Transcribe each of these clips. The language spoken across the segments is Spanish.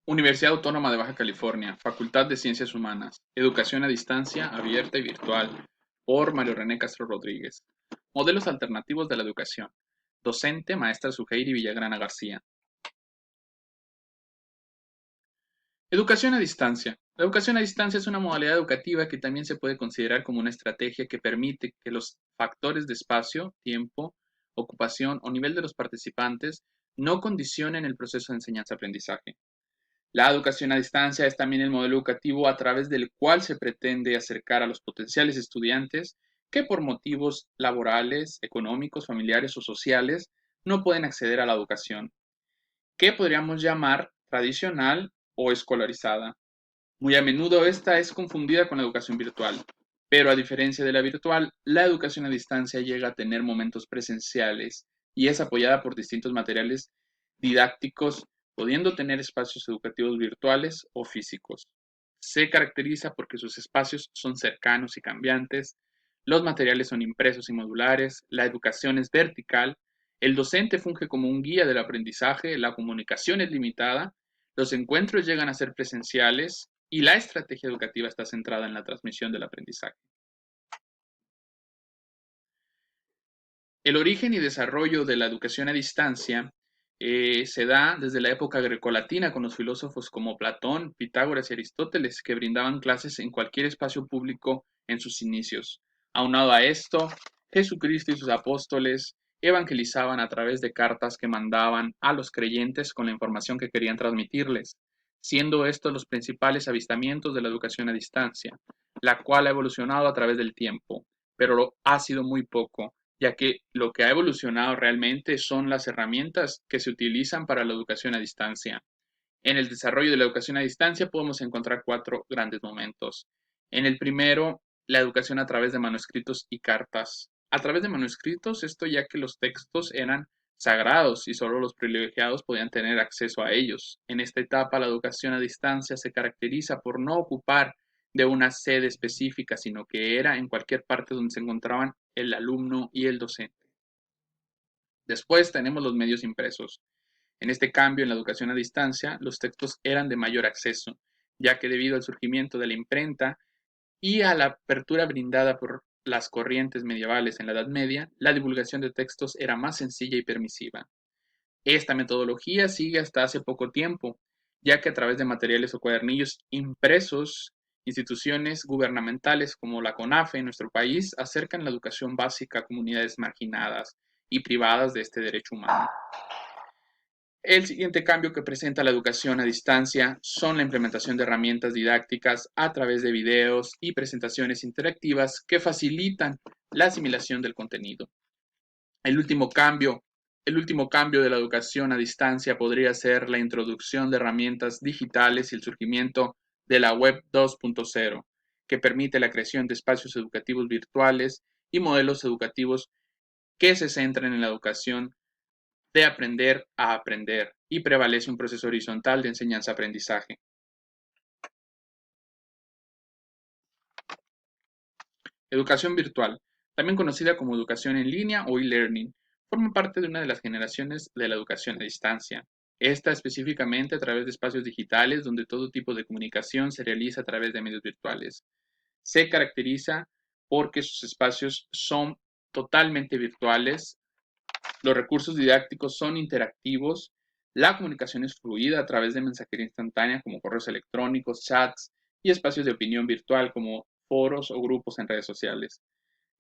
Universidad Autónoma de Baja California, Facultad de Ciencias Humanas, Educación a Distancia, Abierta y Virtual, por Mario René Castro Rodríguez. Modelos alternativos de la educación. Docente, maestra Suheiri Villagrana García. Educación a distancia. La educación a distancia es una modalidad educativa que también se puede considerar como una estrategia que permite que los factores de espacio, tiempo, ocupación o nivel de los participantes no condicionen el proceso de enseñanza-aprendizaje. La educación a distancia es también el modelo educativo a través del cual se pretende acercar a los potenciales estudiantes que por motivos laborales, económicos, familiares o sociales no pueden acceder a la educación, que podríamos llamar tradicional o escolarizada. Muy a menudo esta es confundida con la educación virtual, pero a diferencia de la virtual, la educación a distancia llega a tener momentos presenciales y es apoyada por distintos materiales didácticos, pudiendo tener espacios educativos virtuales o físicos. Se caracteriza porque sus espacios son cercanos y cambiantes, los materiales son impresos y modulares, la educación es vertical, el docente funge como un guía del aprendizaje, la comunicación es limitada, los encuentros llegan a ser presenciales y la estrategia educativa está centrada en la transmisión del aprendizaje. El origen y desarrollo de la educación a distancia se da desde la época grecolatina con los filósofos como Platón, Pitágoras y Aristóteles, que brindaban clases en cualquier espacio público en sus inicios. Aunado a esto, Jesucristo y sus apóstoles evangelizaban a través de cartas que mandaban a los creyentes con la información que querían transmitirles, siendo estos los principales avistamientos de la educación a distancia, la cual ha evolucionado a través del tiempo, pero ha sido muy poco, ya que lo que ha evolucionado realmente son las herramientas que se utilizan para la educación a distancia. En el desarrollo de la educación a distancia podemos encontrar cuatro grandes momentos. En el primero, la educación a través de manuscritos y cartas. A través de manuscritos, esto ya que los textos eran sagrados y solo los privilegiados podían tener acceso a ellos. En esta etapa, la educación a distancia se caracteriza por no ocupar de una sede específica, sino que era en cualquier parte donde se encontraban el alumno y el docente. Después tenemos los medios impresos. En este cambio en la educación a distancia, los textos eran de mayor acceso, ya que debido al surgimiento de la imprenta y a la apertura brindada por las corrientes medievales en la Edad Media, la divulgación de textos era más sencilla y permisiva. Esta metodología sigue hasta hace poco tiempo, ya que a través de materiales o cuadernillos impresos, instituciones gubernamentales como la CONAFE en nuestro país acercan la educación básica a comunidades marginadas y privadas de este derecho humano. El siguiente cambio que presenta la educación a distancia son la implementación de herramientas didácticas a través de videos y presentaciones interactivas que facilitan la asimilación del contenido. El último cambio, el último cambio de la educación a distancia podría ser la introducción de herramientas digitales y el surgimiento de la Web 2.0, que permite la creación de espacios educativos virtuales y modelos educativos que se centran en la educación de aprender a aprender y prevalece un proceso horizontal de enseñanza-aprendizaje. Educación virtual, también conocida como educación en línea o e-learning, forma parte de una de las generaciones de la educación a distancia. Esta específicamente a través de espacios digitales donde todo tipo de comunicación se realiza a través de medios virtuales. Se caracteriza porque sus espacios son totalmente virtuales, los recursos didácticos son interactivos, la comunicación es fluida a través de mensajería instantánea como correos electrónicos, chats y espacios de opinión virtual como foros o grupos en redes sociales.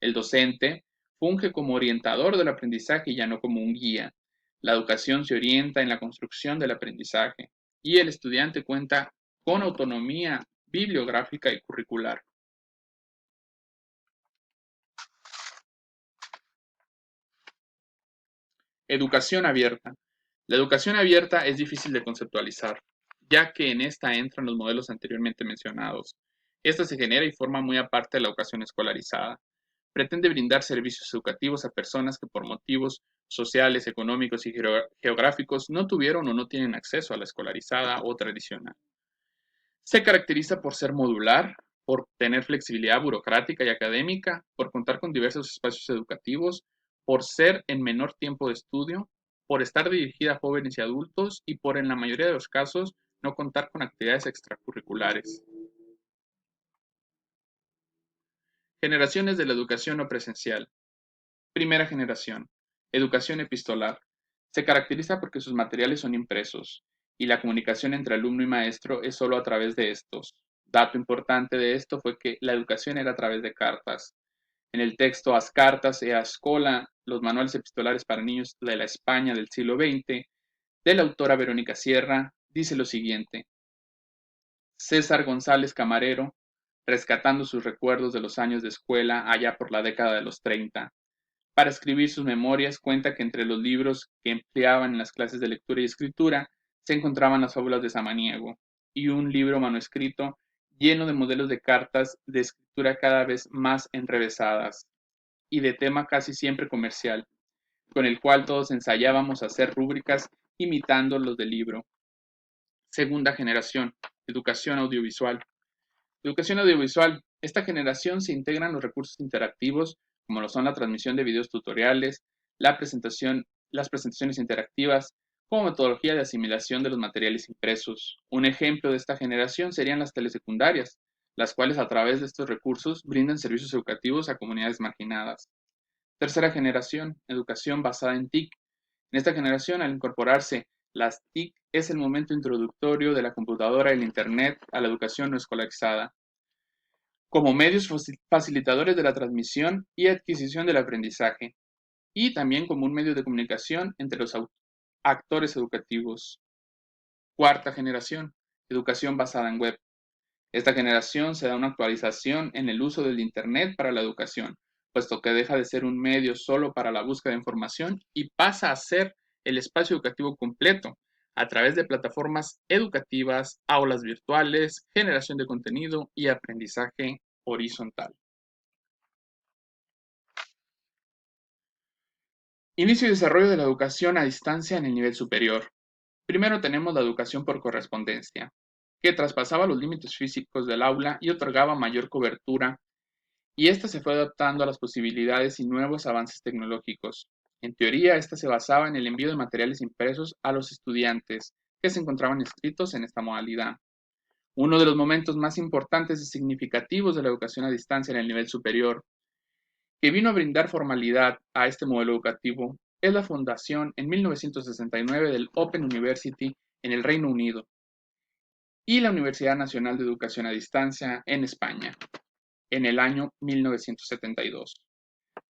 El docente funge como orientador del aprendizaje y ya no como un guía. La educación se orienta en la construcción del aprendizaje y el estudiante cuenta con autonomía bibliográfica y curricular. Educación abierta. La educación abierta es difícil de conceptualizar, ya que en esta entran los modelos anteriormente mencionados. Esta se genera y forma muy aparte de la educación escolarizada. Pretende brindar servicios educativos a personas que por motivos sociales, económicos y geográficos no tuvieron o no tienen acceso a la escolarizada o tradicional. Se caracteriza por ser modular, por tener flexibilidad burocrática y académica, por contar con diversos espacios educativos, por ser en menor tiempo de estudio, por estar dirigida a jóvenes y adultos y por, en la mayoría de los casos, no contar con actividades extracurriculares. Generaciones de la educación no presencial. Primera generación. Educación epistolar. Se caracteriza porque sus materiales son impresos y la comunicación entre alumno y maestro es solo a través de estos. Dato importante de esto fue que la educación era a través de cartas. En el texto As cartas e a escola, los manuales epistolares para niños de la España del siglo XX, de la autora Verónica Sierra, dice lo siguiente: César González Camarero, rescatando sus recuerdos de los años de escuela allá por la década de los 30. Para escribir sus memorias cuenta que entre los libros que empleaban en las clases de lectura y escritura se encontraban las fábulas de Samaniego y un libro manuscrito lleno de modelos de cartas de escritura cada vez más enrevesadas y de tema casi siempre comercial, con el cual todos ensayábamos hacer rúbricas imitando los del libro. Segunda generación, educación audiovisual. Educación audiovisual. Esta generación se integran los recursos interactivos, como lo son la transmisión de videos tutoriales, las presentaciones interactivas, como metodología de asimilación de los materiales impresos. Un ejemplo de esta generación serían las telesecundarias, las cuales a través de estos recursos brindan servicios educativos a comunidades marginadas. Tercera generación, educación basada en TIC. En esta generación, al incorporarse las TIC, es el momento introductorio de la computadora y el Internet a la educación no escolarizada como medios facilitadores de la transmisión y adquisición del aprendizaje, y también como un medio de comunicación entre los actores educativos. Cuarta generación, educación basada en web. Esta generación se da una actualización en el uso del Internet para la educación, puesto que deja de ser un medio solo para la búsqueda de información y pasa a ser el espacio educativo completo, a través de plataformas educativas, aulas virtuales, generación de contenido y aprendizaje horizontal. Inicio y desarrollo de la educación a distancia en el nivel superior. Primero tenemos la educación por correspondencia, que traspasaba los límites físicos del aula y otorgaba mayor cobertura, y ésta se fue adaptando a las posibilidades y nuevos avances tecnológicos. En teoría, esta se basaba en el envío de materiales impresos a los estudiantes que se encontraban inscritos en esta modalidad. Uno de los momentos más importantes y significativos de la educación a distancia en el nivel superior que vino a brindar formalidad a este modelo educativo es la fundación en 1969 del Open University en el Reino Unido y la Universidad Nacional de Educación a Distancia en España en el año 1972.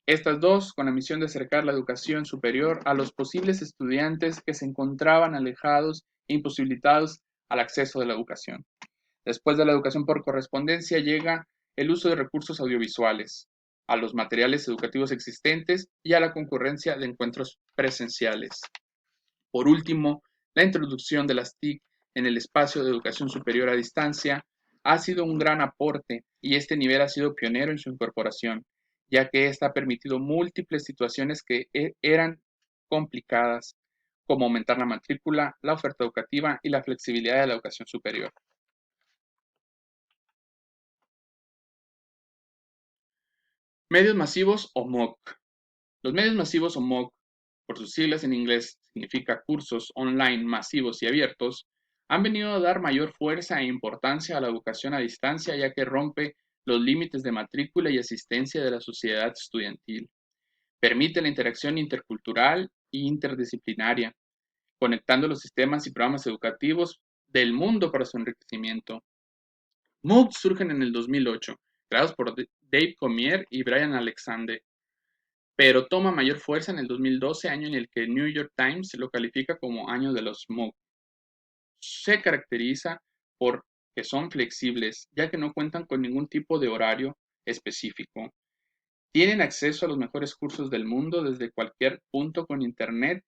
Estas dos con la misión de acercar la educación superior a los posibles estudiantes que se encontraban alejados e imposibilitados al acceso de la educación. Después de la educación por correspondencia llega el uso de recursos audiovisuales, a los materiales educativos existentes y a la concurrencia de encuentros presenciales. Por último, la introducción de las TIC en el espacio de educación superior a distancia ha sido un gran aporte y este nivel ha sido pionero en su incorporación, ya que esta ha permitido múltiples situaciones que eran complicadas, como aumentar la matrícula, la oferta educativa y la flexibilidad de la educación superior. Medios masivos o MOOC. Los medios masivos o MOOC, por sus siglas en inglés, significa cursos online masivos y abiertos, han venido a dar mayor fuerza e importancia a la educación a distancia ya que rompe los límites de matrícula y asistencia de la sociedad estudiantil. Permite la interacción intercultural e interdisciplinaria, conectando los sistemas y programas educativos del mundo para su enriquecimiento. MOOCs surgen en el 2008, creados por Dave Cormier y Brian Alexander, pero toma mayor fuerza en el 2012, año en el que el New York Times lo califica como año de los MOOC. Se caracteriza por que son flexibles, ya que no cuentan con ningún tipo de horario específico. Tienen acceso a los mejores cursos del mundo desde cualquier punto con Internet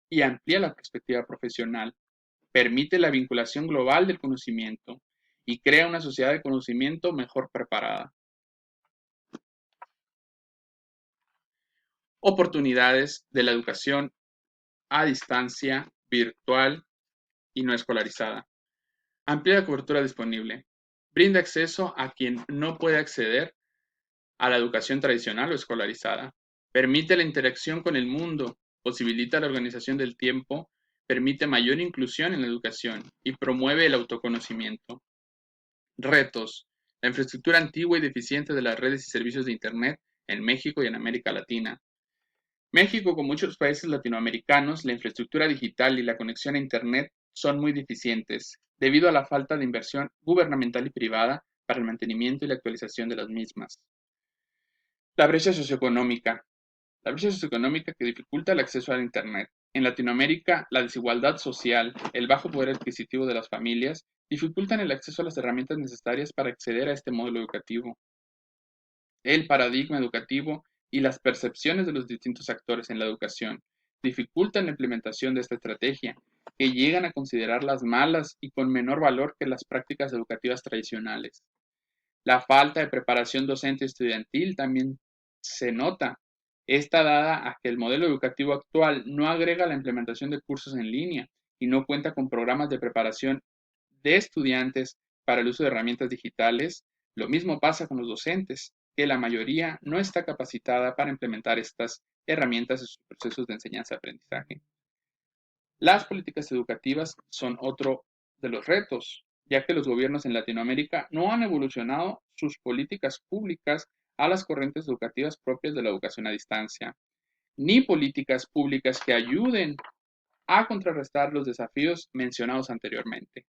y amplía la perspectiva profesional. Permite la vinculación global del conocimiento y crea una sociedad de conocimiento mejor preparada. Oportunidades de la educación a distancia, virtual y no escolarizada. Amplia la cobertura disponible. Brinda acceso a quien no puede acceder a la educación tradicional o escolarizada. Permite la interacción con el mundo. Posibilita la organización del tiempo permite mayor inclusión en la educación y promueve el autoconocimiento. Retos. La infraestructura antigua y deficiente de las redes y servicios de Internet en México y en América Latina. México, como muchos países latinoamericanos, la infraestructura digital y la conexión a Internet son muy deficientes, debido a la falta de inversión gubernamental y privada para el mantenimiento y la actualización de las mismas. La brecha socioeconómica. La brecha socioeconómica que dificulta el acceso a Internet. En Latinoamérica, la desigualdad social, el bajo poder adquisitivo de las familias, dificultan el acceso a las herramientas necesarias para acceder a este modelo educativo. El paradigma educativo y las percepciones de los distintos actores en la educación dificultan la implementación de esta estrategia, que llegan a considerarlas malas y con menor valor que las prácticas educativas tradicionales. La falta de preparación docente estudiantil también se nota. Esta dada a que el modelo educativo actual no agrega la implementación de cursos en línea y no cuenta con programas de preparación de estudiantes para el uso de herramientas digitales. Lo mismo pasa con los docentes, que la mayoría no está capacitada para implementar estas herramientas en sus procesos de enseñanza-aprendizaje. Las políticas educativas son otro de los retos, ya que los gobiernos en Latinoamérica no han evolucionado sus políticas públicas a las corrientes educativas propias de la educación a distancia, ni políticas públicas que ayuden a contrarrestar los desafíos mencionados anteriormente.